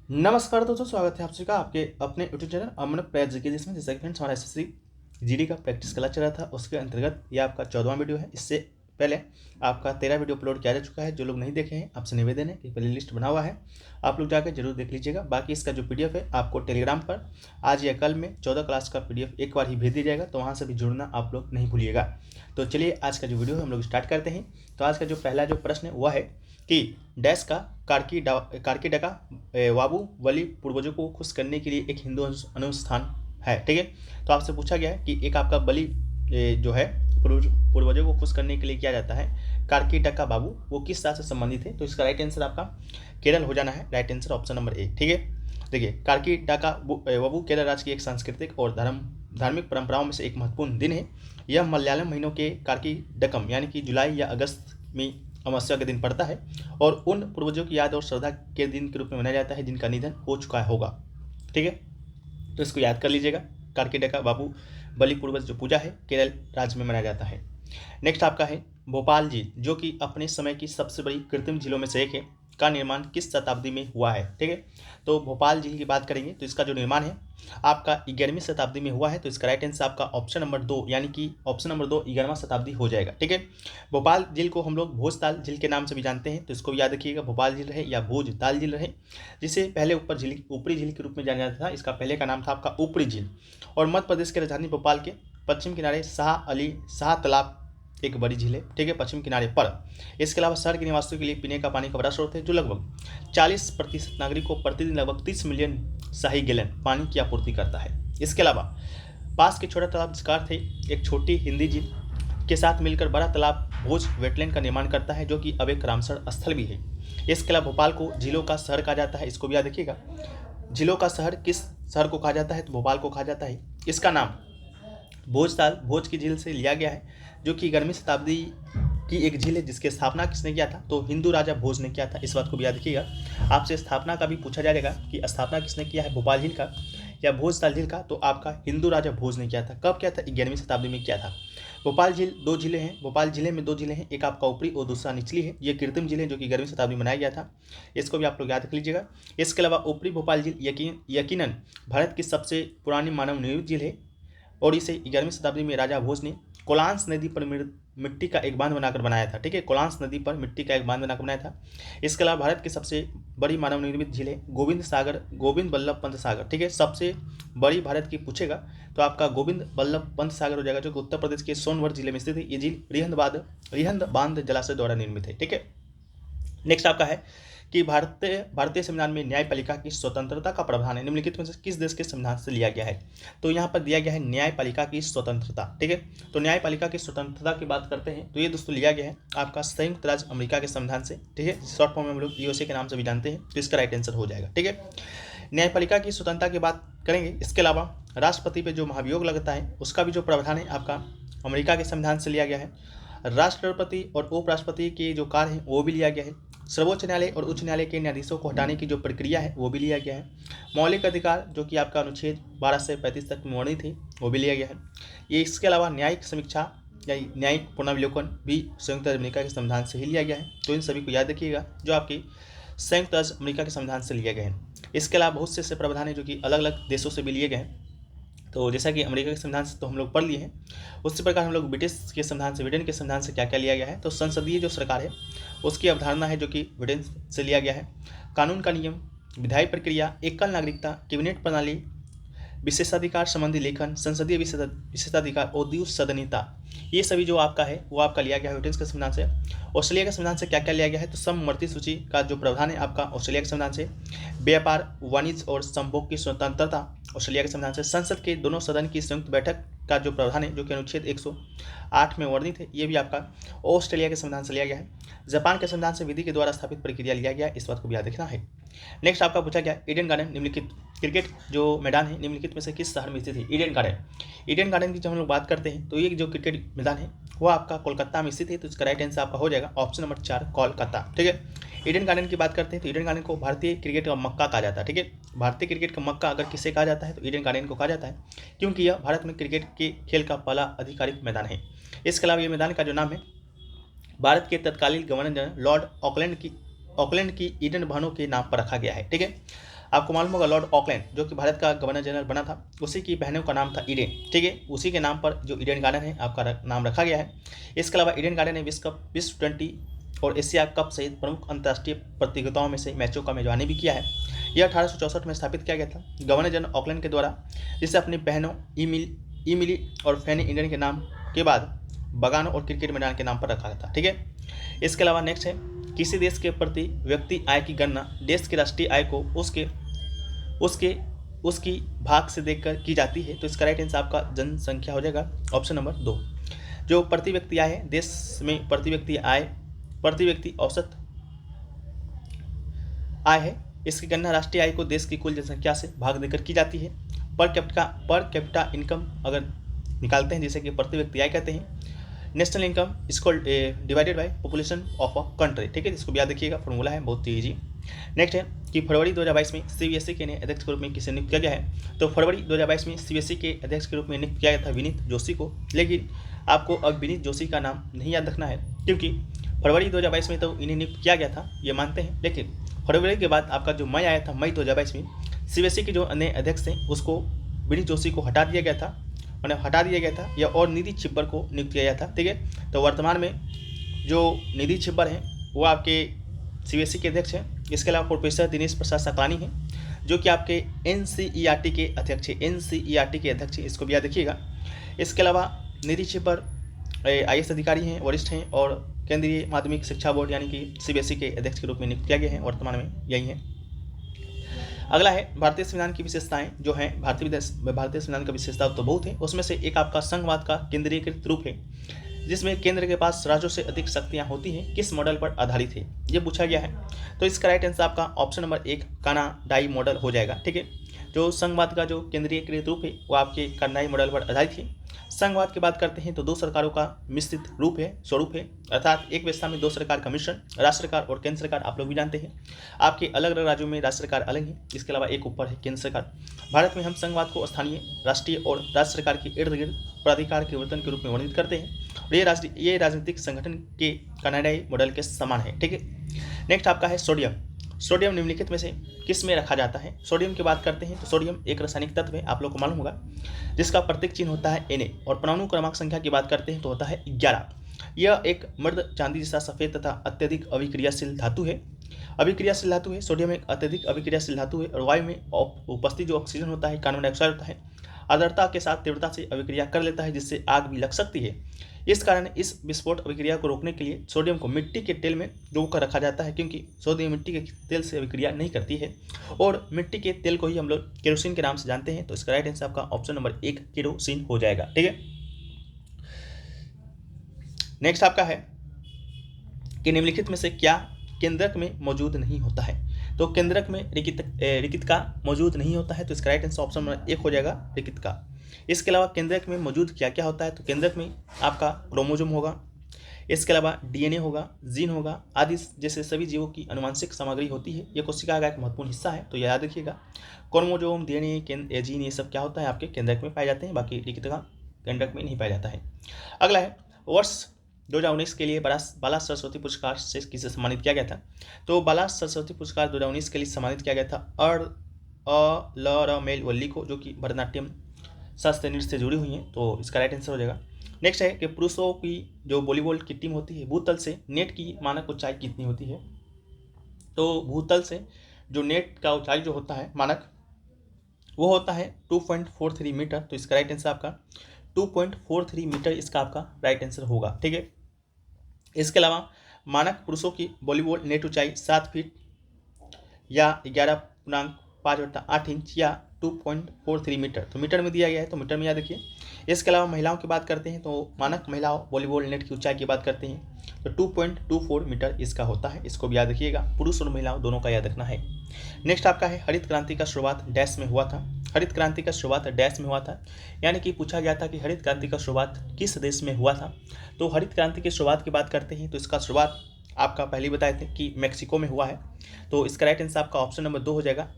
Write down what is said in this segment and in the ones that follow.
नमस्कार दोस्तों, स्वागत है आप सभी का आपके अपने यूट्यूब चैनल अमन प्रैज जी के, जिसमें जैसा कि फ्रेंड्स हमारा एसएससी जीडी का प्रैक्टिस क्लास चल रहा था, उसके अंतर्गत ये आपका 14वां वीडियो है। इससे पहले आपका 13 वीडियो अपलोड किया जा चुका है। जो लोग नहीं देखे हैं, आपसे निवेदन है कि प्ले लिस्ट बना हुआ है, आप लोग जाकर जरूर देख लीजिएगा। बाकी इसका जो पीडीएफ है आपको टेलीग्राम पर आज या कल में 14 क्लास का पीडीएफ एक बार ही भेज दिया जाएगा, तो वहाँ से भी जुड़ना आप लोग नहीं भूलिएगा। तो चलिए आज का जो वीडियो है हम लोग स्टार्ट करते हैं। तो आज का जो पहला जो प्रश्न है वह है कि डैश का कार्की डका वाबू वली पूर्वजों को खुश करने के लिए एक हिंदू अनुष्ठान है। ठीक है, तो आपसे पूछा गया है कि एक आपका बलि जो है पूर्वजों को खुश करने के लिए किया जाता है, कार्की डका बाबू, वो किस साल से संबंधित है। तो इसका राइट आंसर आपका केरल हो जाना है। Right answer option number A. ठीक है, देखिए कार्की डका बाबू केरल राज्य की एक सांस्कृतिक और धार्मिक परंपराओं में से एक महत्वपूर्ण दिन है। यह मलयालम महीनों के कार्की डकम यानी कि जुलाई या अगस्त में अमावस्या के दिन पड़ता है और उन पूर्वजों की याद और श्रद्धा के दिन के रूप में मनाया जाता है जिनका निधन हो चुका होगा। ठीक है, तो इसको याद कर लीजिएगा। कार्केडका बाबू बलि पूर्वज जो पूजा है केरल राज्य में मनाया जाता है। नेक्स्ट आपका है भोपाल झील, जो कि अपने समय की सबसे बड़ी कृत्रिम झीलों में से एक है, का निर्माण किस शताब्दी में हुआ है। ठीक है, तो भोपाल झील की बात करेंगे तो इसका जो निर्माण है आपका 11वीं शताब्दी में हुआ है। तो इसका राइट आंसर आपका ऑप्शन नंबर 2 यानी कि ऑप्शन नंबर 2 11वां शताब्दी हो जाएगा। ठीक है, भोपाल झील को हम लोग भोजताल झील के नाम से भी जानते हैं, तो इसको भी याद रखिएगा। भोपाल झील रहे या भोजताल झील रहे, जिसे पहले ऊपरी झील के रूप में जाना जाता था। इसका पहले का नाम था आपका ऊपरी झील। और मध्य प्रदेश के राजधानी भोपाल के पश्चिम किनारे शाह तालाब एक बड़ी झील है। ठीक है, पश्चिम किनारे पर। इसके अलावा शहर के निवासियों के लिए पीने का पानी का बड़ा स्रोत है, जो लगभग 40% नागरिक को प्रतिदिन लगभग 30 मिलियन शाही गैलन पानी की आपूर्ति करता है। इसके अलावा पास के छोटा तालाब जिसका अर्थ है एक छोटी हिंदी झील के साथ मिलकर बड़ा तालाब भोज वेटलैंड का निर्माण करता है, जो कि अब एक रामसर स्थल भी है। इसके अलावा भोपाल को झीलों का शहर कहा जाता है, इसको भी याद रखिएगा। झीलों का शहर किस शहर को कहा जाता है, तो भोपाल को कहा जाता है। इसका नाम भोज की झील से लिया गया है, जो कि 11वीं शताब्दी की एक झील है, जिसकी स्थापना किसने किया था, तो हिंदू राजा भोज ने किया था। इस बात को भी याद रखिएगा। आपसे स्थापना का भी पूछा जाएगा कि स्थापना किसने किया है, भोपाल झील का या भोजताल झील का, तो आपका हिंदू राजा भोज ने किया था। कब किया था, 11वीं शताब्दी में किया था। भोपाल झील दो झीलें हैं, भोपाल जिले में दो झीलें हैं, एक आपका ऊपरी और दूसरा निचली है। ये कृत्रिम झील है जो कि 11वीं शताब्दी में बनाया गया था, इसको भी आप लोग याद रख लीजिएगा। इसके अलावा ऊपरी भोपाल झील यकीनन भारत की सबसे पुरानी मानव निर्मित झील है और इसे 11वीं शताब्दी में राजा भोज ने कोलांस नदी पर मिट्टी का एक बांध बनाकर बनाया था। ठीक है, कोलांस नदी पर मिट्टी का एक बांध बनाकर बनाया था। इसके अलावा भारत की सबसे बड़ी मानव निर्मित झील है गोविंद बल्लभ पंत सागर। ठीक है, सबसे बड़ी भारत की पूछेगा तो आपका गोविंद बल्लभ पंत सागर हो जाएगा, जो कि उत्तर प्रदेश के सोनभद्र जिले में स्थित है। ये झील रिहंद बांध जलाशय द्वारा निर्मित है। ठीक है, नेक्स्ट आपका है कि भारतीय संविधान में न्यायपालिका की स्वतंत्रता का प्रावधान है निम्नलिखित में से किस देश के संविधान से लिया गया है। तो यहाँ पर दिया गया है न्यायपालिका की स्वतंत्रता। ठीक है, तो न्यायपालिका की स्वतंत्रता की बात करते हैं तो ये दोस्तों लिया गया है आपका संयुक्त राज्य अमेरिका के संविधान से। ठीक है, शॉर्ट फॉर्म में हम लोग यूएसए के नाम से भी जानते हैं, तो इसका राइट आंसर हो जाएगा। ठीक है, न्यायपालिका की स्वतंत्रता की बात करेंगे। इसके अलावा राष्ट्रपति पे जो महाभियोग लगता है उसका भी जो प्रावधान है आपका अमेरिका के संविधान से लिया गया है। राष्ट्रपति और उपराष्ट्रपति के जो कार्य हैं वो भी लिया गया है। सर्वोच्च न्यायालय और उच्च न्यायालय के न्यायाधीशों को हटाने की जो प्रक्रिया है वो भी लिया गया है। मौलिक अधिकार जो कि आपका अनुच्छेद 12 से 35 तक में वर्णित है वो भी लिया गया है। ये इसके अलावा न्यायिक समीक्षा या न्यायिक पुनर्विलोकन भी संयुक्त राज्य अमेरिका के संविधान से ही लिया गया है। तो इन सभी को याद रखिएगा, जो आपकी संयुक्त राज्य अमेरिका के संविधान से लिया गया है। इसके अलावा बहुत से ऐसे प्रावधान हैं जो कि अलग अलग देशों से भी लिए गए हैं। तो जैसा कि अमेरिका के संविधान से तो हम लोग पढ़ लिए हैं, उसी प्रकार हम लोग ब्रिटिश के संविधान से, ब्रिटेन के संविधान से क्या क्या लिया गया है। तो संसदीय जो सरकार है उसकी अवधारणा है जो कि ब्रिटेन से लिया गया है। कानून का नियम, विधायी प्रक्रिया, एकल नागरिकता, कैबिनेट प्रणाली, विशेषाधिकार संबंधी लेखन, संसदीय विशेषाधिकार और द्विसदनीयता, ये सभी जो आपका है वो आपका लिया गया है ब्रिटेन के संविधान से। ऑस्ट्रेलिया के संविधान से क्या क्या लिया गया है, तो समवर्ती सूची का जो प्रावधान है आपका ऑस्ट्रेलिया के संविधान से। व्यापार, वाणिज्य और संभोग की स्वतंत्रता ऑस्ट्रेलिया के संविधान से। संसद के दोनों सदन की संयुक्त बैठक का जो प्रावधान है जो कि अनुच्छेद 108 में वर्णित है, ये भी आपका ऑस्ट्रेलिया के संविधान से लिया गया है। जापान के संविधान से विधि के द्वारा स्थापित प्रक्रिया लिया गया, इस बात को भी याद रखना है। नेक्स्ट आपका पूछा गया ईडन गार्डन निम्नलिखित क्रिकेट जो मैदान है निम्नलिखित में से किस शहर में स्थित है। ईडन गार्डन की जब हम लोग बात करते हैं तो ये जो क्रिकेट मैदान है वो आपका कोलकाता में स्थित है। तो इसका राइट आंसर आपका हो जाएगा ऑप्शन नंबर 4 कोलकाता। ठीक है, ईडन गार्डन की बात करते हैं तो ईडन गार्डन को भारतीय क्रिकेट का मक्का कहा जाता है। ठीक है, भारतीय क्रिकेट का मक्का अगर किसे कहा जाता है तो ईडन गार्डन को कहा जाता है, क्योंकि यह भारत में क्रिकेट के खेल का पहला आधिकारिक मैदान है। इसके अलावा ये मैदान का जो नाम है भारत के तत्कालीन गवर्नर जनरल लॉर्ड ऑकलैंड की ईडन भवनों के नाम पर रखा गया है। ठीक है, आपको मालूम होगा लॉर्ड ऑकलैंड जो कि भारत का गवर्नर जनरल बना था, उसी की बहनों का नाम था ईडेन, ठीक है। उसी के नाम पर जो ईडेन गार्डन है आपका नाम रखा गया है। इसके अलावा ईडेन गार्डन ने विश्व टी20 और एशिया कप सहित प्रमुख अंतर्राष्ट्रीय प्रतियोगिताओं में से मैचों का मेजबानी भी किया है। यह 1864 में स्थापित किया गया था गवर्नर जनरल ऑकलैंड के द्वारा, जिसे अपनी बहनों इमिली और फैनी ईडेन के नाम के बाद बगानों और क्रिकेट मैदान के नाम पर रखा गया था, ठीक है। इसके अलावा नेक्स्ट है, किसी देश के प्रति व्यक्ति आय की गणना देश की राष्ट्रीय आय को उसकी भाग से देखकर की जाती है। तो इसका राइट आंसर आपका जनसंख्या हो जाएगा, ऑप्शन नंबर 2। जो प्रति व्यक्ति आय है देश में, प्रति व्यक्ति औसत आय है, इसकी गणना राष्ट्रीय आय को देश की कुल जनसंख्या से भाग देकर की जाती है। पर कैपिटा इनकम अगर निकालते हैं, जैसे कि प्रति व्यक्ति आय कहते हैं, नेशनल इनकम इसको divided by population of a country, ठीक है। इसको भी याद रखिएगा, फॉर्मूला है बहुत ईजी। नेक्स्ट है कि फरवरी 2022 में सीबीएसई के नए अध्यक्ष के रूप में किसे नियुक्त किया गया है। तो फरवरी 2022 में सीबीएसई के अध्यक्ष के रूप में नियुक्त किया गया था विनीत जोशी को, लेकिन आपको अब विनीत जोशी का नाम नहीं याद रखना है, क्योंकि फरवरी 2022 में तो इन्हें नियुक्त किया गया था, ये मानते हैं, लेकिन फरवरी के बाद आपका जो मई आया था, मई 2022 में सीबीएसई के जो नए अध्यक्ष थे उसको विनीत जोशी को हटा दिया गया था या और निधि छिब्बर को नियुक्त किया गया था, ठीक है। तो वर्तमान में जो निधि छिब्बर हैं वो आपके सीबीएसई के अध्यक्ष हैं। इसके अलावा प्रोफेसर दिनेश प्रसाद सकलानी हैं जो कि आपके एनसीईआरटी के अध्यक्ष हैं, इसको भी याद रखिएगा। इसके अलावा निधि छिब्बर आईएएस अधिकारी हैं, वरिष्ठ हैं और केंद्रीय माध्यमिक शिक्षा बोर्ड यानी कि सीबीएसई के अध्यक्ष के रूप में नियुक्त किया गया है, वर्तमान में यही है। अगला है भारतीय संविधान की विशेषताएं जो हैं। भारतीय संविधान का विशेषता तो बहुत है, उसमें से एक आपका संघवाद का केंद्रीकृत रूप है, जिसमें केंद्र के पास राज्यों से अधिक शक्तियां होती हैं, किस मॉडल पर आधारित है, ये पूछा गया है। तो इसका राइट आंसर आपका ऑप्शन नंबर 1 कानाडाई मॉडल हो जाएगा, ठीक है। जो संघवाद का जो केंद्रीकृत रूप है वो आपके कानाडाई मॉडल पर आधारित है। संघवाद की बात करते हैं तो दो सरकारों का मिश्रित स्वरूप है, अर्थात एक व्यवस्था में दो सरकार का मिश्रण, राज्य सरकार और केंद्र सरकार आप लोग भी जानते हैं। आपके अलग अलग राज्यों में राज्य सरकार अलग है, इसके अलावा एक ऊपर है केंद्र सरकार। भारत में हम संघवाद को स्थानीय, राष्ट्रीय और राज्य सरकार के इर्द गिर्द प्राधिकार के वर्तन के रूप में वर्णित करते हैं और ये राजनीतिक संगठन के कनाडाई मॉडल के समान है, ठीक है। नेक्स्ट आपका है सोडियम निम्नलिखित में से किस में रखा जाता है। सोडियम की बात करते हैं तो सोडियम एक रासायनिक तत्व है, आप लोग को मालूम होगा, जिसका प्रतीक चिन्ह होता है Na और परमाणु क्रमांक संख्या की बात करते हैं तो होता है 11। यह एक मर्द चांदी जैसा सफेद तथा अत्यधिक अभिक्रियाशील धातु है। सोडियम एक अत्यधिक अभिक्रियाशील धातु है और वायु में उपस्थित जो ऑक्सीजन होता है, कार्बन डाइऑक्साइड होता है, आर्द्रता के साथ तीव्रता से अभिक्रिया कर लेता है, जिससे आग भी लग सकती है। इस कारण इस विस्फोट अभिक्रिया को रोकने के लिए सोडियम को मिट्टी के तेल में डुबोकर रखा जाता है, क्योंकि सोडियम मिट्टी के तेल से अभिक्रिया नहीं करती है और मिट्टी के तेल को ही हम लोग केरोसिन के नाम से जानते हैं। तो इसका राइट आंसर आपका ऑप्शन नंबर 1 केरोसिन हो जाएगा, ठीक है। नेक्स्ट आपका है कि निम्नलिखित में से क्या केंद्रक में मौजूद नहीं होता है। तो केंद्रक में रिकित का मौजूद नहीं होता है, तो इसका राइट आंसर ऑप्शन नंबर 1 हो जाएगा रिकित का। इसके अलावा केंद्रक में मौजूद क्या क्या होता है, तो केंद्रक में आपका क्रोमोसोम होगा, इसके अलावा डीएनए होगा, जीन होगा आदि जैसे सभी जीवों की अनुवांशिक सामग्री होती है। ये कोशिका का एक महत्वपूर्ण हिस्सा है, तो याद रखिएगा। क्रोमोसोम, डीएनए, जीन ये सब क्या होता है आपके केंद्रक में पाए जाते हैं, बाकी लिखित का केंद्रक में नहीं पाया जाता है। अगला है वर्ष 2019 के लिए बाला सरस्वती पुरस्कार से किसे सम्मानित किया गया था। तो बाला सरस्वती पुरस्कार 2019 के लिए सम्मानित किया गया था मेल वल्ली को, जो कि भरतनाट्यम शास्त्रीय नृत्य से जुड़ी हुई हैं, तो इसका राइट आंसर हो जाएगा। नेक्स्ट है कि पुरुषों की जो वॉलीबॉल की टीम होती है, भूतल से नेट की मानक ऊंचाई कितनी होती है। तो भूतल से जो नेट का ऊंचाई जो होता है मानक, वो होता है 2.43 मीटर। तो इसका राइट आंसर आपका 2.43 मीटर इसका आपका राइट आंसर होगा, ठीक है। इसके अलावा मानक पुरुषों की वॉलीबॉल नेट ऊंचाई 7 फीट या 11.5/8 इंच या 2.43 मीटर, तो मीटर में दिया गया है, तो मीटर में याद रखिए। इसके अलावा महिलाओं की बात करते हैं तो मानक महिलाओं वॉलीबॉल नेट की ऊंचाई की बात करते हैं तो 2.24 मीटर इसका होता है, इसको भी याद रखिएगा। पुरुष और महिलाओं दोनों का याद रखना है। नेक्स्ट आपका है हरित क्रांति का शुरुआत डैश में हुआ था। हरित क्रांति का शुरुआत डैश में हुआ था, यानी कि पूछा गया था कि हरित क्रांति का शुरुआत किस देश में हुआ था। तो हरित क्रांति की शुरुआत की बात करते हैं तो इसका शुरुआत आपका पहले बताए थे कि मैक्सिको में हुआ है, तो इसका राइट आंसर आपका ऑप्शन नंबर 2 हो जाएगा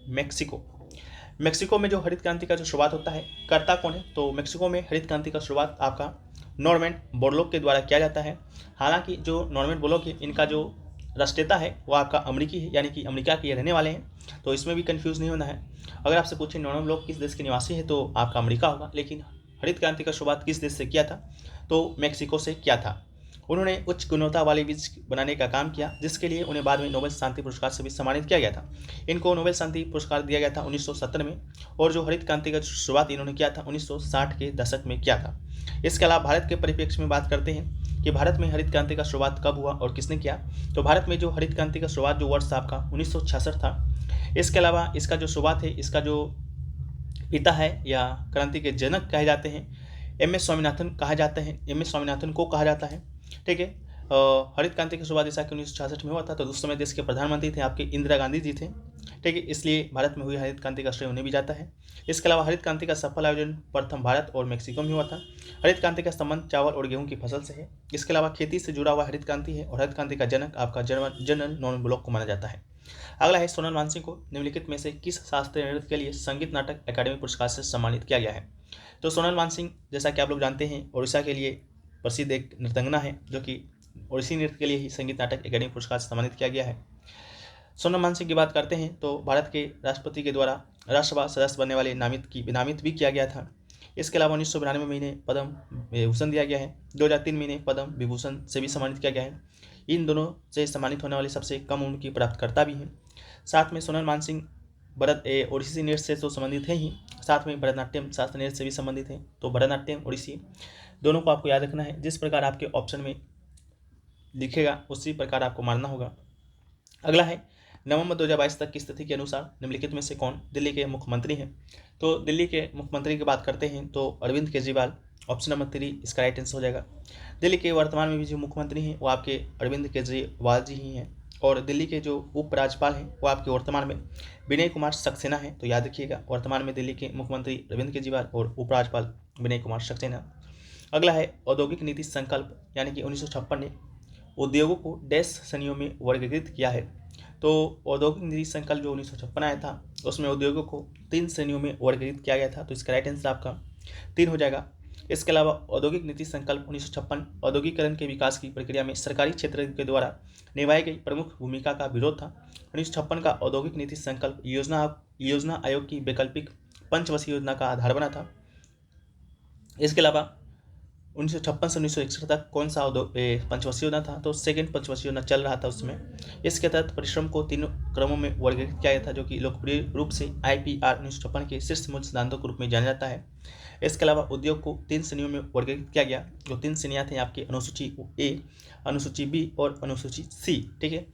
मैक्सिको में जो हरित क्रांति का जो शुरुआत होता है, करता कौन है। तो मैक्सिको में हरित क्रांति का शुरुआत आपका नॉर्मैन बोरलॉग के द्वारा किया जाता है। हालांकि जो नॉर्मैन बोरलॉग है, इनका जो राष्ट्रीयता है वो आपका अमेरिकी है, यानी कि अमेरिका के रहने वाले हैं, तो इसमें भी कंफ्यूज नहीं होना है। अगर आपसे पूछे नॉर्मल लोग किस देश के निवासी है तो आपका अमेरिका होगा, लेकिन हरित क्रांति का शुरुआत किस देश से किया था तो मैक्सिको से किया था। उन्होंने उच्च गुणवत्ता वाले बीज बनाने का काम किया, जिसके लिए उन्हें बाद में नोबेल शांति पुरस्कार से भी सम्मानित किया गया था। इनको नोबेल शांति पुरस्कार दिया गया था 1970 में, और जो हरित क्रांति का शुरुआत इन्होंने किया था 1960 के दशक में किया था। इसके अलावा भारत के परिप्रेक्ष्य में बात करते हैं कि भारत में हरित क्रांति का शुरुआत कब हुआ और किसने किया, तो भारत में जो हरित क्रांति का शुरुआत जो वर्ष था आपका 1966 था। इसके अलावा इसका जो शुरुआत है, इसका जो पिता है या क्रांति के जनक कहे जाते हैं, एम एस स्वामीनाथन कहा जाता है, एम एस स्वामीनाथन को कहा जाता है। ठीक है, हरित क्रांति की शुरुआत जैसा कि 1966 में हुआ था, तो उस समय देश के प्रधानमंत्री थे आपके इंदिरा गांधी जी थे। ठीक है, इसलिए भारत में हुई हरित क्रांति का श्रेय उन्हें भी जाता है। इसके अलावा हरित क्रांति का सफल आयोजन प्रथम भारत और मेक्सिको में हुआ था। हरित क्रांति का संबंध चावल और गेहूं की फसल से है। इसके अलावा खेती से जुड़ा हुआ हरित क्रांति है, और हरित क्रांति का जनक आपका जनरल नॉर्मन ब्लॉक को माना जाता है। अगला है सोनल मानसिंह को निम्नलिखित में से किस शास्त्रीय नृत्य के लिए संगीत नाटक अकादमी पुरस्कार से सम्मानित किया गया है। तो सोनल मानसिंह जैसा कि आप लोग जानते हैं उड़ीसा के लिए प्रसिद्ध एक नृत्यांगना है, जो कि ओडिसी नृत्य के लिए ही संगीत नाटक अकादमी पुरस्कार से सम्मानित किया गया है। सोनम मानसिंह की बात करते हैं तो भारत के राष्ट्रपति के द्वारा राज्यसभा सदस्य बनने वाले नामित भी किया गया था। इसके अलावा 1992 में इन्हें पद्म विभूषण दिया गया है। 2003 में इन्हें पद्म विभूषण से भी सम्मानित किया गया है। इन दोनों से सम्मानित होने वाले सबसे कम उम्र की प्राप्तकर्ता भी हैं। साथ में सोनल मानसिंह ओडिसी नृत्य से तो संबंधित है ही, साथ में भरतनाट्यम शास्त्रीय नृत्य से भी संबंधित है। तो भरतनाट्यम ओडिसी दोनों को आपको याद रखना है। जिस प्रकार आपके ऑप्शन में लिखेगा उसी प्रकार आपको मानना होगा। अगला है नवंबर 2022 तक की स्थिति के अनुसार निम्नलिखित में से कौन दिल्ली के मुख्यमंत्री हैं। तो दिल्ली के मुख्यमंत्री की बात करते हैं तो अरविंद केजरीवाल, ऑप्शन नंबर 3 इसका राइट आंसर हो जाएगा। दिल्ली के वर्तमान में भी जो मुख्यमंत्री हैं वो आपके अरविंद केजरीवाल जी ही हैं, और दिल्ली के जो उपराज्यपाल हैं वो आपके वर्तमान में विनय कुमार सक्सेना हैं। तो याद रखिएगा, वर्तमान में दिल्ली के मुख्यमंत्री अरविंद केजरीवाल और उपराज्यपाल विनय कुमार सक्सेना। अगला है औद्योगिक नीति संकल्प, यानी कि 1956 ने उद्योगों को डैश श्रेणियों में वर्गीकृत किया है। तो औद्योगिक नीति संकल्प जो 1956 आया था उसमें उद्योगों को 3 श्रेणियों में वर्गीकृत किया गया था। तो इसका राइट आंसर आपका 3 हो जाएगा। इसके अलावा औद्योगिक नीति संकल्प 1956 औद्योगिकरण के विकास की प्रक्रिया में सरकारी क्षेत्र के द्वारा निभाई गई प्रमुख भूमिका का विरोध था। 1956 का औद्योगिक नीति संकल्प योजना आयोग की वैकल्पिक पंचवर्षीय योजना का आधार बना था। इसके अलावा 1956 से 1961 तक कौन सा पंचवर्षीय योजना था, तो सेकेंड पंचवर्षीय योजना चल रहा था उसमें। इसके तहत परिश्रम को 3 क्रमों में वर्गीकृत किया गया था, जो कि लोकप्रिय रूप से IPR 1956 के शीर्ष मूल सिद्धांतों के रूप में जाना जाता है। इसके अलावा उद्योग को 3 श्रेणियों में वर्गीकृत किया गया। जो 3 श्रेणियाँ थी आपकी अनुसूची A, अनुसूची B और अनुसूची C। ठीक है,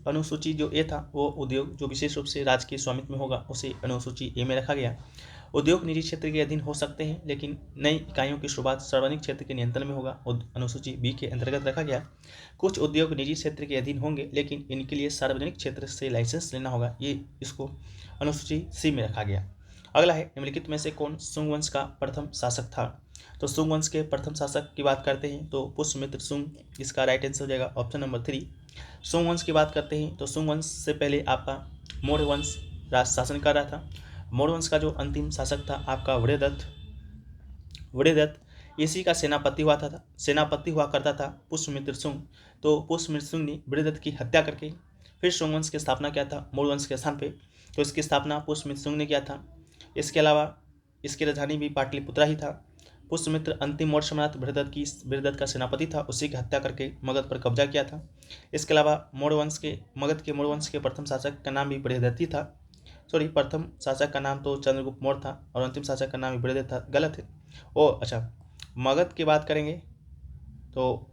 अनुसूची जो A था वो उद्योग जो विशेष रूप से राजकीय स्वामित्व में होगा उसे अनुसूची A में रखा गया। उद्योग निजी क्षेत्र के अधीन हो सकते हैं, लेकिन नई इकाइयों की शुरुआत सार्वजनिक क्षेत्र के नियंत्रण में होगा, अनुसूची B के अंतर्गत रखा गया। कुछ उद्योग निजी क्षेत्र के अधीन होंगे, लेकिन इनके लिए सार्वजनिक क्षेत्र से लाइसेंस लेना होगा, ये इसको अनुसूची C में रखा गया। अगला है निम्नलिखित में से कौन सुंग वंश का प्रथम शासक था। तो सुंग वंश के प्रथम शासक की बात करते हैं तो पुष्यमित्र सुंग, इसका राइट आंसर हो जाएगा ऑप्शन नंबर 3। सुंग वंश की बात करते हैं तो सुंग वंश से पहले आपका मौर्य वंश राज शासन कर रहा था। मौर्य वंश का जो अंतिम शासक था आपका वृहदत्त, इसी का सेनापति हुआ करता था पुष्यमित्र सुंग। तो पुष्यमित्र सुंग ने वृहदत्त की हत्या करके फिर सुंग वंश की स्थापना किया था मौर्य वंश के स्थान पे। तो इसकी स्थापना पुष्यमित्र सुंग ने किया था। इसके अलावा इसकी राजधानी भी पाटलिपुत्रा ही था। पुष्यमित्र अंतिम मौर्य सम्राट वृहदत्त का सेनापति था, उसी की हत्या करके मगध पर कब्जा किया था। इसके अलावा मगध के मौर्य वंश के प्रथम शासक का नाम भी बृहदत्त ही था। प्रथम शासक का नाम तो चंद्रगुप्त मौर्य था और अंतिम शासक का नाम भी बृहदत्त था, गलत है। अच्छा, मगध की बात करेंगे तो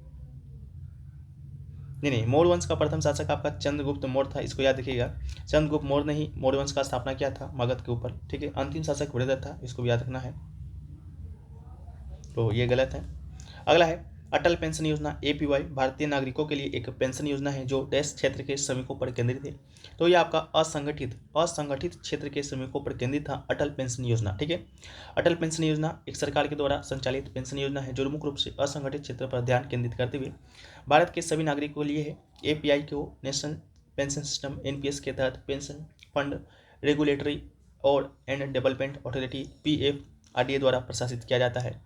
नहीं, मौर्य वंश का प्रथम शासक आपका चंद्रगुप्त मौर्य था, इसको याद रखिएगा। चंद्रगुप्त मौर्य ने ही मौर्य वंश का स्थापना किया था मगध के ऊपर। ठीक है, अंतिम शासक बृहदत्त था, इसको भी याद रखना है, तो ये गलत है। अगला है अटल पेंशन योजना APY भारतीय नागरिकों के लिए एक पेंशन योजना है जो डैश क्षेत्र के श्रमिकों पर केंद्रित है। तो ये आपका असंगठित क्षेत्र के श्रमिकों पर केंद्रित था अटल पेंशन योजना। ठीक है, अटल पेंशन योजना एक सरकार के द्वारा संचालित पेंशन योजना है जो मुख्य रूप से असंगठित क्षेत्र पर ध्यान केंद्रित करते हुए भारत के सभी नागरिकों के लिए है। API को नेशनल पेंशन सिस्टम NPS के तहत पेंशन फंड रेगुलेटरी और एंड डेवलपमेंट अथॉरिटी PFRDA द्वारा प्रशासित किया जाता है।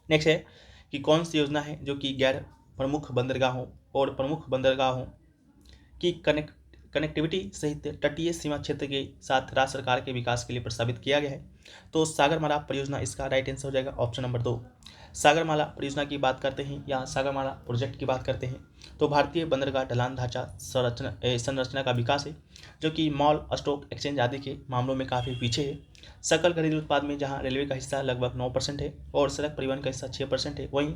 नेक्स्ट है कि कौन सी योजना है जो कि गैर प्रमुख बंदरगाहों और प्रमुख बंदरगाहों की कनेक्टिविटी सहित तटीय सीमा क्षेत्र के साथ राज्य सरकार के विकास के लिए प्रस्तावित किया गया है। तो सागरमाला परियोजना इसका राइट आंसर हो जाएगा ऑप्शन नंबर 2। सागरमाला परियोजना की बात करते हैं या सागरमाला प्रोजेक्ट की बात करते हैं तो भारतीय बंदरगाह ढलान ढांचा संरचना का विकास है, जो कि मॉल, स्टॉक एक्सचेंज आदि के मामलों में काफ़ी पीछे है। सकल घरेलू उत्पाद में जहां रेलवे का हिस्सा लगभग 9% है और सड़क परिवहन का हिस्सा 6% है, वहीं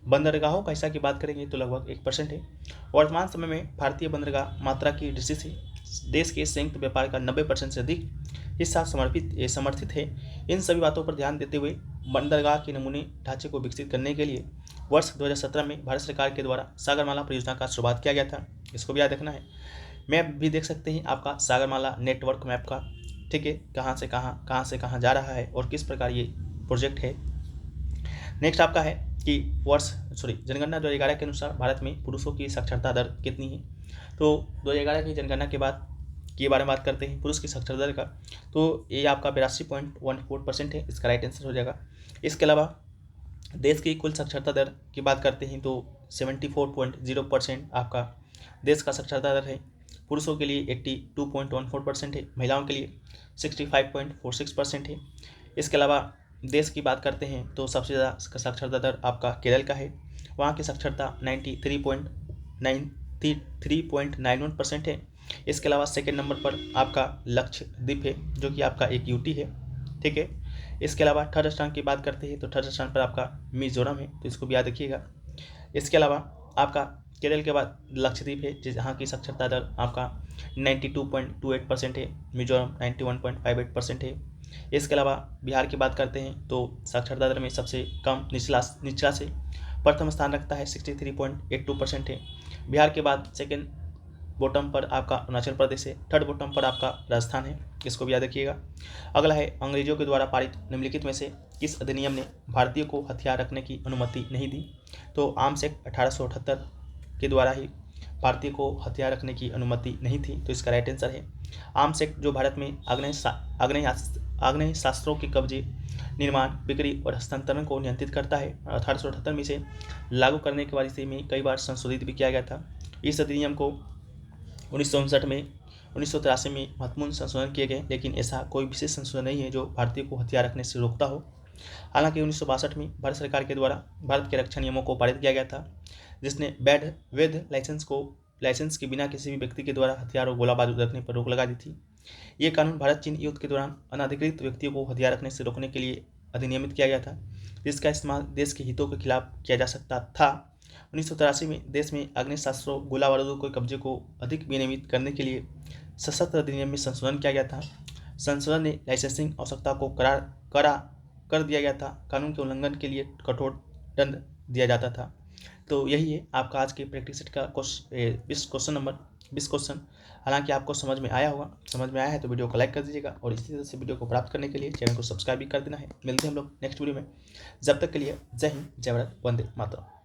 बंदरगाहों का हिस्सा की बात करेंगे तो लगभग 1% है। वर्तमान समय में भारतीय बंदरगाह मात्रा की दृष्टि से देश के संयुक्त व्यापार का 90% से अधिक हिस्सा समर्थित है। इन सभी बातों पर ध्यान देते हुए बंदरगाह के नमूने ढांचे को विकसित करने के लिए वर्ष 2017 में भारत सरकार के द्वारा सागरमाला परियोजना का शुरुआत किया गया था। इसको भी याद रखना है। मैप भी देख सकते हैं आपका सागरमाला नेटवर्क मैप का, ठीक है, कहाँ से कहाँ जा रहा है और किस प्रकार ये प्रोजेक्ट है। नेक्स्ट आपका है कि जनगणना 2011 के अनुसार भारत में पुरुषों की साक्षरता दर कितनी है। तो 2011 की जनगणना के बारे में बात करते हैं पुरुष की साक्षरता दर का, तो ये आपका 82.14% है, इसका राइट आंसर हो जाएगा। इसके अलावा देश की कुल साक्षरता दर की बात करते हैं तो 74.0% आपका देश का साक्षरता दर है। पुरुषों के लिए 82.14% है, महिलाओं के लिए 65.46% है। इसके अलावा देश की बात करते हैं तो सबसे ज़्यादा साक्षरता दर आपका केरल का है, वहाँ की साक्षरता 93.91% है। इसके अलावा सेकेंड नंबर पर आपका लक्षद्वीप है, जो कि आपका एक यूटी है, ठीक है। इसके अलावा थर्ड स्थान की बात करते हैं तो थर्ड स्थान पर आपका मिजोरम है, तो इसको भी याद रखिएगा। इसके अलावा आपका केरल के बाद लक्षद्वीप है, जहाँ की साक्षरता दर आपका 92.28% है, मिजोरम 91.58% है। इसके अलावा बिहार की बात करते हैं तो साक्षरता दर में सबसे कम निचला से प्रथम स्थान रखता है, 63.82% है। बिहार के बाद सेकेंड बॉटम पर आपका अरुणाचल प्रदेश है, थर्ड बॉटम पर आपका राजस्थान है, इसको भी याद रखिएगा। अगला है अंग्रेजों के द्वारा पारित निम्नलिखित में से किस अधिनियम ने भारतीयों को हथियार रखने की अनुमति नहीं दी। तो आर्म्स एक्ट 1878 के द्वारा ही भारतीय को हथियार रखने की अनुमति नहीं थी, तो इसका राइट आंसर है आर्म्स एक्ट, जो भारत में आग्नेय शस्त्रों के कब्जे, निर्माण, बिक्री और हस्तांतरण को नियंत्रित करता है। 1878 में से लागू करने के बाद इसे में कई बार संशोधित भी किया गया था। इस अधिनियम को 1959 में 1983 में महत्वपूर्ण संशोधन किए गए, लेकिन ऐसा कोई विशेष संशोधन नहीं है जो भारतीय को हथियार रखने से रोकता हो। हालांकि 1962 में भारत सरकार के द्वारा भारत के रक्षा नियमों को पारित किया गया था, जिसने वैध लाइसेंस के बिना किसी भी व्यक्ति के द्वारा हथियार और गोला बारूद रखने पर रोक लगा दी थी। ये कानून भारत चीन युद्ध के दौरान अनाधिकृत व्यक्तियों को हथियार रखने से रोकने के लिए अधिनियमित किया गया था, जिसका इस्तेमाल देश के हितों के खिलाफ किया जा सकता था। 1983 में देश में आग्नेयास्त्रों, गोला बारूदों के कब्जे को अधिक विनियमित करने के लिए सशस्त्र अधिनियम में संशोधन किया गया था। संशोधन ने लाइसेंसिंग आवश्यकता को कड़ा कर दिया गया था। कानून के उल्लंघन के लिए कठोर दंड दिया जाता था। तो यही है आपका आज के प्रैक्टिस सेट का 20 क्वेश्चन। हालांकि आपको समझ में आया है तो वीडियो को लाइक कर दीजिएगा और इसी तरह से वीडियो को प्राप्त करने के लिए चैनल को सब्सक्राइब भी कर देना है। मिलते हैं हम लोग नेक्स्ट वीडियो में। जब तक के लिए जय हिंद, जय भारत, वंदे मातरम।